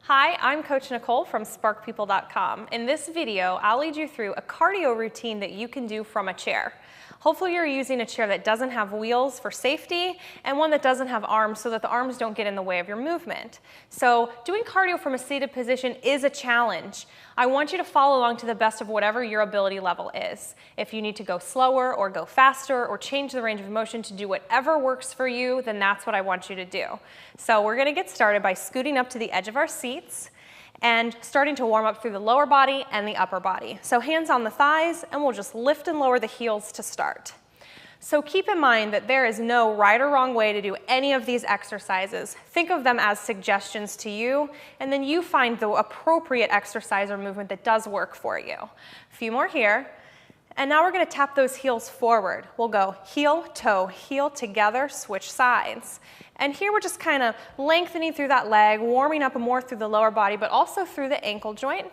Hi, I'm Coach Nicole from SparkPeople.com. In this video, I'll lead you through a cardio routine that you can do from a chair. Hopefully you're using a chair that doesn't have wheels for safety and one that doesn't have arms so that the arms don't get in the way of your movement. So doing cardio from a seated position is a challenge. I want you to follow along to the best of whatever your ability level is. If you need to go slower or go faster or change the range of motion to do whatever works for you, then that's what I want you to do. So we're going to get started by scooting up to the edge of our seats and starting to warm up through the lower body and the upper body. So hands on the thighs, and we'll just lift and lower the heels to start. So keep in mind that there is no right or wrong way to do any of these exercises. Think of them as suggestions to you, and then you find the appropriate exercise or movement that does work for you. A few more here. And now we're going to tap those heels forward. We'll go heel, toe, heel together, switch sides. And here we're just kind of lengthening through that leg, warming up more through the lower body, but also through the ankle joint.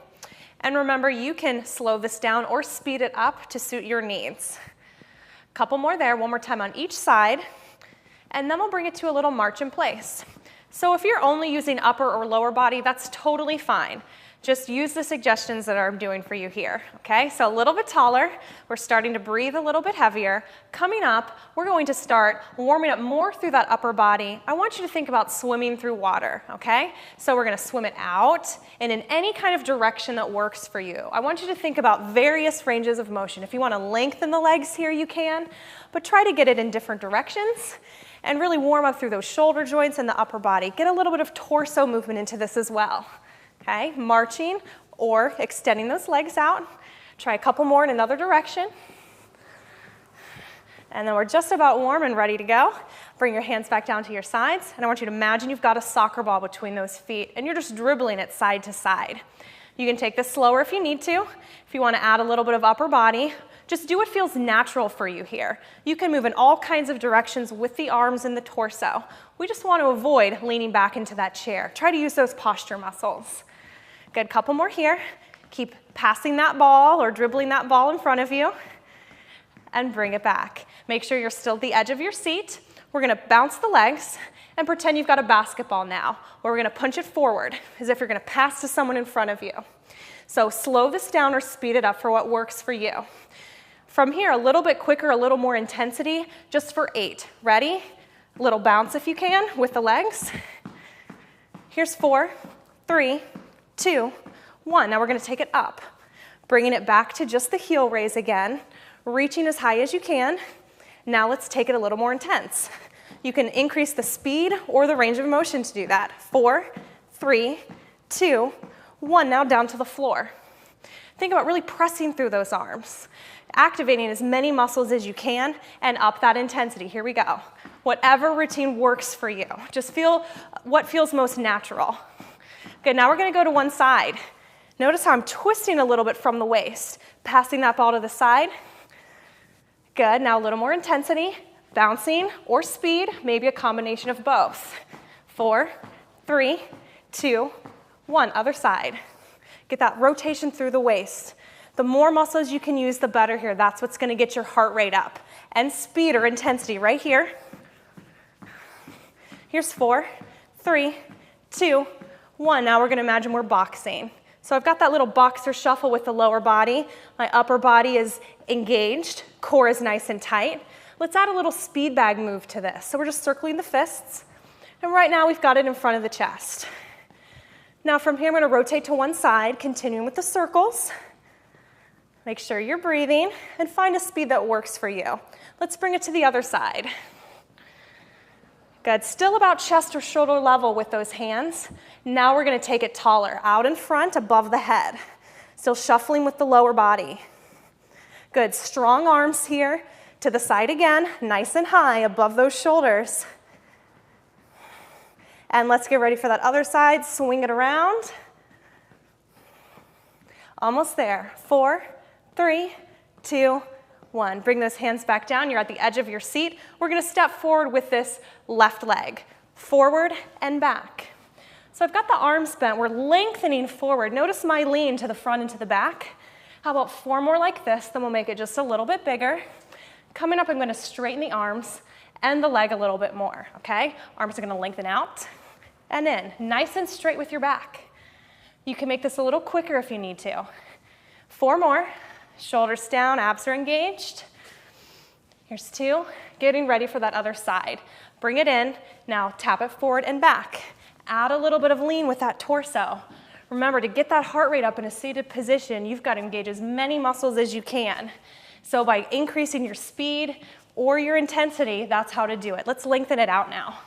And remember, you can slow this down or speed it up to suit your needs. Couple more there, one more time on each side. And then we'll bring it to a little march in place. So if you're only using upper or lower body, that's totally fine. Just use the suggestions that I'm doing for you here, okay? So a little bit taller, we're starting to breathe a little bit heavier. Coming up, we're going to start warming up more through that upper body. I want you to think about swimming through water, okay? So we're gonna swim it out and in any kind of direction that works for you. I want you to think about various ranges of motion. If you wanna lengthen the legs here, you can, but try to get it in different directions and really warm up through those shoulder joints and the upper body. Get a little bit of torso movement into this as well. Okay, marching or extending those legs out. Try a couple more in another direction. And then we're just about warm and ready to go. Bring your hands back down to your sides. And I want you to imagine you've got a soccer ball between those feet and you're just dribbling it side to side. You can take this slower if you need to. If you want to add a little bit of upper body, just do what feels natural for you here. You can move in all kinds of directions with the arms and the torso. We just want to avoid leaning back into that chair. Try to use those posture muscles. Good, couple more here. Keep passing that ball or dribbling that ball in front of you and bring it back. Make sure you're still at the edge of your seat. We're gonna bounce the legs and pretend you've got a basketball now, where we're gonna punch it forward as if you're gonna pass to someone in front of you. So slow this down or speed it up for what works for you. From here, a little bit quicker, a little more intensity, just for 8. Ready? Little bounce if you can with the legs. Here's 4, 3, 2, 1. Now we're going to take it up, bringing it back to just the heel raise again, reaching as high as you can. Now let's take it a little more intense. You can increase the speed or the range of motion to do that. 4, 3, 2, 1. Now down to the floor. Think about really pressing through those arms, activating as many muscles as you can, and up that intensity. Here we go. Whatever routine works for you. Just feel what feels most natural. Good, now we're gonna go to one side. Notice how I'm twisting a little bit from the waist, passing that ball to the side. Good, now a little more intensity, bouncing or speed, maybe a combination of both. 4, 3, 2, 1, other side. Get that rotation through the waist. The more muscles you can use, the better here. That's what's gonna get your heart rate up. And speed or intensity right here. Here's 4, 3, 2, 1. Now we're going to imagine we're boxing. So I've got that little boxer shuffle with the lower body. My upper body is engaged. Core is nice and tight. Let's add a little speed bag move to this. So we're just circling the fists. And right now we've got it in front of the chest. Now from here I'm going to rotate to one side, continuing with the circles. Make sure you're breathing and find a speed that works for you. Let's bring it to the other side. Good, still about chest or shoulder level with those hands. Now we're gonna take it taller, out in front, above the head. Still shuffling with the lower body. Good, strong arms here, to the side again, nice and high above those shoulders. And let's get ready for that other side, swing it around. Almost there, 4, 3, 2, 1. Bring those hands back down. You're at the edge of your seat. We're going to step forward with this left leg. Forward and back. So I've got the arms bent. We're lengthening forward. Notice my lean to the front and to the back. How about 4 more like this? Then we'll make it just a little bit bigger. Coming up, I'm going to straighten the arms and the leg a little bit more, okay? Arms are going to lengthen out and in. Nice and straight with your back. You can make this a little quicker if you need to. 4 more. Shoulders down, abs are engaged. Here's 2. Getting ready for that other side. Bring it in. Now tap it forward and back. Add a little bit of lean with that torso. Remember, to get that heart rate up in a seated position, you've got to engage as many muscles as you can. So by increasing your speed or your intensity, that's how to do it. Let's lengthen it out now.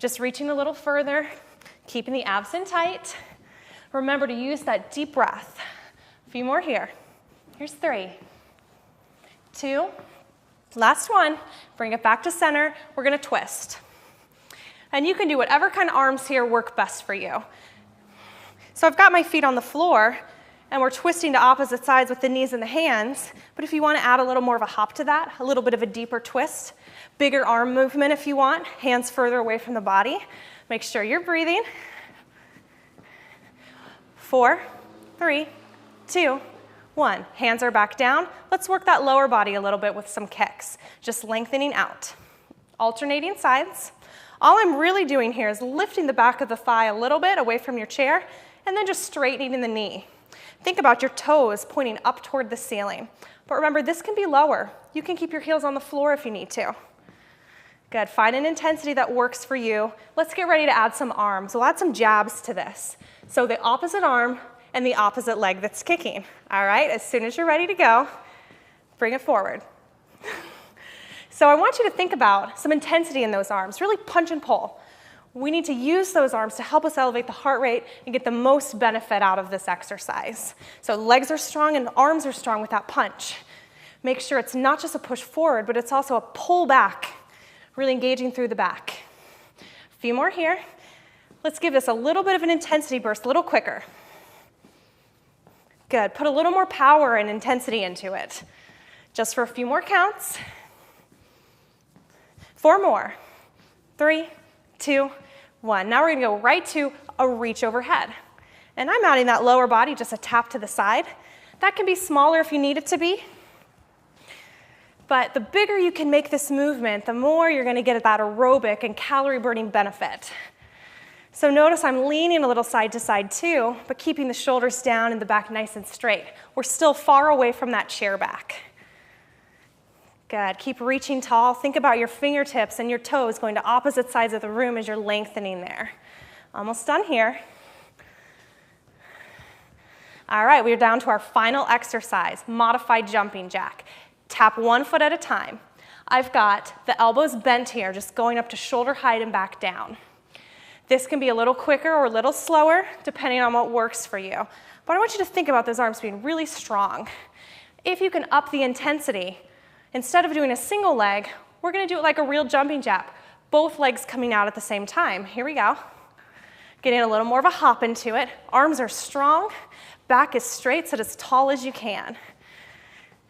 Just reaching a little further, keeping the abs in tight. Remember to use that deep breath. A few more here. Here's 3, 2, last one. Bring it back to center. We're gonna twist. And you can do whatever kind of arms here work best for you. So I've got my feet on the floor, and we're twisting to opposite sides with the knees and the hands. But if you want to add a little more of a hop to that, a little bit of a deeper twist, bigger arm movement if you want, hands further away from the body. Make sure you're breathing. 4, 3, 2, 1. Hands are back down. Let's work that lower body a little bit with some kicks. Just lengthening out. Alternating sides. All I'm really doing here is lifting the back of the thigh a little bit away from your chair, and then just straightening the knee. Think about your toes pointing up toward the ceiling. But remember, this can be lower. You can keep your heels on the floor if you need to. Good. Find an intensity that works for you. Let's get ready to add some arms. We'll add some jabs to this. So the opposite arm and the opposite leg that's kicking. All right, as soon as you're ready to go, bring it forward. So I want you to think about some intensity in those arms. Really punch and pull. We need to use those arms to help us elevate the heart rate and get the most benefit out of this exercise. So legs are strong and arms are strong with that punch. Make sure it's not just a push forward, but it's also a pull back, really engaging through the back. A few more here. Let's give this a little bit of an intensity burst, a little quicker. Good. Put a little more power and intensity into it. Just for a few more counts. 4 more. 3, 2, 1. Now we're going to go right to a reach overhead. And I'm adding that lower body, just a tap to the side. That can be smaller if you need it to be. But the bigger you can make this movement, the more you're going to get that aerobic and calorie burning benefit. So notice I'm leaning a little side to side too, but keeping the shoulders down and the back nice and straight. We're still far away from that chair back. Good. Keep reaching tall. Think about your fingertips and your toes going to opposite sides of the room as you're lengthening there. Almost done here. All right, we're down to our final exercise, modified jumping jack. Tap one foot at a time. I've got the elbows bent here, just going up to shoulder height and back down. This can be a little quicker or a little slower, depending on what works for you. But I want you to think about those arms being really strong. If you can up the intensity, instead of doing a single leg, we're going to do it like a real jumping jack. Both legs coming out at the same time. Here we go. Getting a little more of a hop into it. Arms are strong. Back is straight, sit as tall as you can.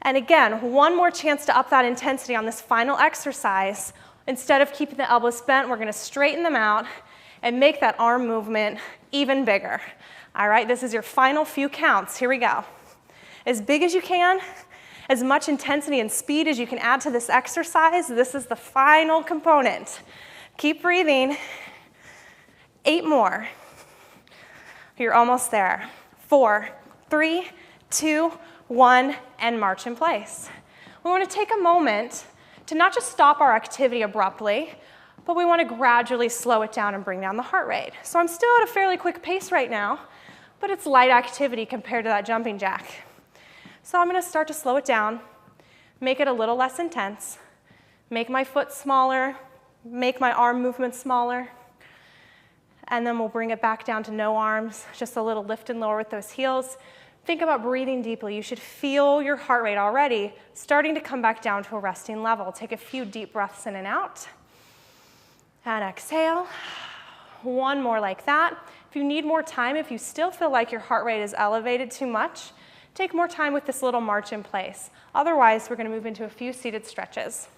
And again, one more chance to up that intensity on this final exercise. Instead of keeping the elbows bent, we're going to straighten them out and make that arm movement even bigger. All right, this is your final few counts. Here we go. As big as you can, as much intensity and speed as you can add to this exercise. This is the final component. Keep breathing. 8 more. You're almost there. 4, 3, 2, 1, and march in place. We want to take a moment to not just stop our activity abruptly, but we want to gradually slow it down and bring down the heart rate. So I'm still at a fairly quick pace right now, but it's light activity compared to that jumping jack. So I'm going to start to slow it down, make it a little less intense, make my foot smaller, make my arm movement smaller, and then we'll bring it back down to no arms, just a little lift and lower with those heels. Think about breathing deeply. You should feel your heart rate already starting to come back down to a resting level. Take a few deep breaths in and out. And exhale. One more like that. If you need more time, if you still feel like your heart rate is elevated too much, take more time with this little march in place. Otherwise, we're going to move into a few seated stretches.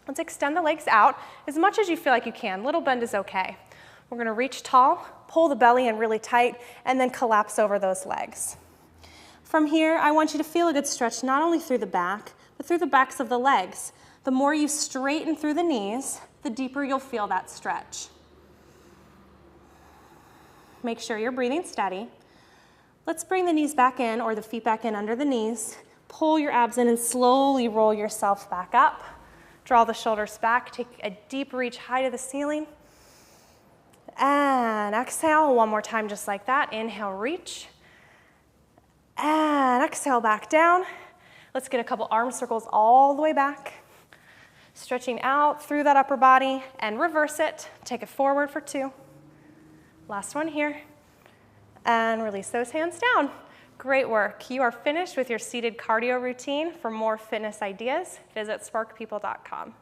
Let's extend the legs out as much as you feel like you can. Little bend is okay. We're going to reach tall, pull the belly in really tight, and then collapse over those legs. From here, I want you to feel a good stretch not only through the back, but through the backs of the legs. The more you straighten through the knees, the deeper you'll feel that stretch. Make sure you're breathing steady. Let's bring the knees back in, or the feet back in under the knees. Pull your abs in and slowly roll yourself back up. Draw the shoulders back, take a deep reach high to the ceiling. And exhale, one more time just like that. Inhale, reach. And exhale, back down. Let's get a couple arm circles all the way back. Stretching out through that upper body and reverse it. Take it forward for 2. Last one here. And release those hands down. Great work. You are finished with your seated cardio routine. For more fitness ideas, visit sparkpeople.com.